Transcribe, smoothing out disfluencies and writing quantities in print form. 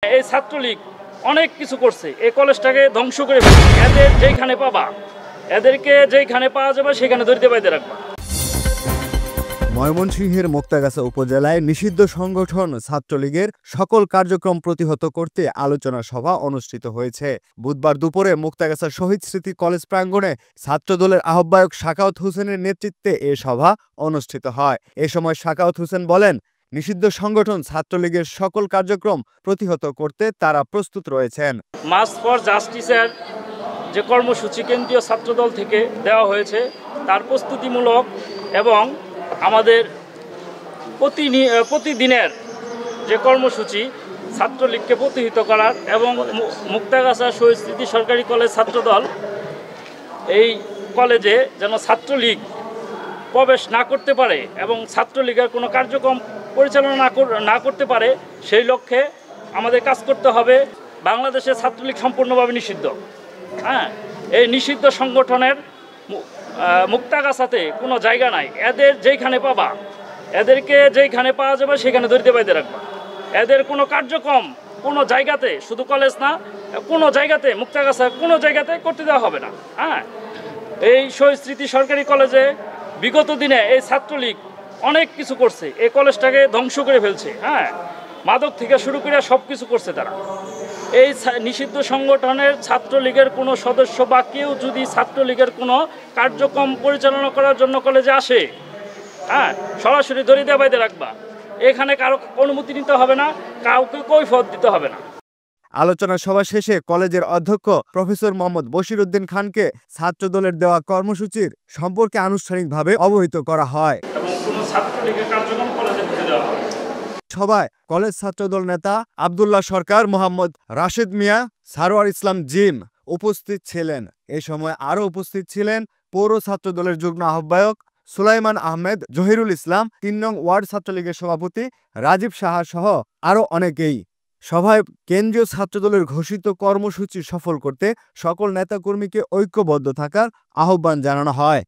এই ছাত্রলীগ অনেক কিছু করছে, এই কলেজটাকে ধ্বংস করে ফেলছে। এদের যেখানে পাবা, এদেরকে যেখানে পাওয়া যাবে সেখানে ধরতে বাইতে রাখবা। ময়মনসিংহের মুক্তাগাছা উপজেলায় নিষিদ্ধ সংগঠন ছাত্রলীগের সকল কার্যক্রম প্রতিহত করতে আলোচনা সভা অনুষ্ঠিত হয়েছে। বুধবার দুপুরে মুক্তাগাছা শহীদ স্মৃতি কলেজ প্রাঙ্গণে ছাত্রদলের আহ্বায়ক সাখাওয়াত হোসেনের নেতৃত্বে এ সভা অনুষ্ঠিত হয়। এ সময় সাখাওয়াত হোসেন বলেন, নিষিদ্ধ সংগঠন ছাত্রলীগের সকল কার্যক্রম প্রতিহত করতে তারা প্রস্তুত রয়েছেন। মার্চ ফর জাস্টিসের যে কর্মসূচি কেন্দ্রীয় ছাত্রদল থেকে দেওয়া হয়েছে তার প্রস্তুতিমূলক এবং আমাদের প্রতিদিনের যে কর্মসূচি ছাত্রলীগকে প্রতিহত করার এবং মুক্তাগাছা শহীদ স্মৃতি সরকারি কলেজ ছাত্রদল এই কলেজে যেন ছাত্রলীগ প্রবেশ না করতে পারে এবং ছাত্রলীগের কোনো কার্যক্রম পরিচালনা না করতে পারে, সেই লক্ষ্যে আমাদের কাজ করতে হবে। বাংলাদেশে ছাত্রলীগ সম্পূর্ণভাবে নিষিদ্ধ। এই নিষিদ্ধ সংগঠনের মুক্তাগাছাতে কোনো জায়গা নাই। এদের যেখানে পাবা, এদেরকে যেখানে পাওয়া যাবে সেখানে ধরতে বাইতে রাখবা। এদের কোনো কার্যক্রম কোনো জায়গাতে, শুধু কলেজ না, কোনো জায়গাতে, মুক্তাগাছা কোনো জায়গাতে করতে দেওয়া হবে না। এই শহীদ স্মৃতি সরকারি কলেজে বিগত দিনে এই ছাত্রলীগ অনেক কিছু করছে, এই কলেজটাকে ধ্বংস করে ফেলছে। মাদক থেকে শুরু করে সব কিছু করছে তারা। এই নিষিদ্ধ সংগঠনের ছাত্রলীগের কোনো সদস্য বা কেউ যদি ছাত্রলীগের কোনো কার্যক্রম পরিচালনা করার জন্য কলেজে আসে, সরাসরি ধরে দিয়ে বাইতে রাখবা। এখানে কারো অনুমতি নিতে হবে না, কাউকে কৈফিয়ত দিতে হবে না। আলোচনা সভা শেষে কলেজের অধ্যক্ষ প্রফেসর মোহাম্মদ বশির উদ্দিন খানকে ছাত্রদলের দেওয়া কর্মসূচির সম্পর্কে আনুষ্ঠানিকভাবে অবহিত করা হয়। সভায় কলেজ ছাত্রদল নেতা আব্দুল্লাহ সরকার, মোহাম্মদ রাশেদ মিয়া, সারোয়ার ইসলাম জিম উপস্থিত ছিলেন। এ সময় আরও উপস্থিত ছিলেন পৌর ছাত্রদলের যুগ্ম আহ্বায়ক সুলাইমান আহমেদ, জহিরুল ইসলাম, ৩ নং ওয়ার্ড ছাত্রলীগের সভাপতি রাজীব সাহা সহ আরও অনেকেই। সভায় কেন্দ্রীয় ছাত্রদলের ঘোষিত কর্মসূচি সফল করতে সকল নেতাকর্মীকে ঐক্যবদ্ধ থাকার আহ্বান জানানো হয়।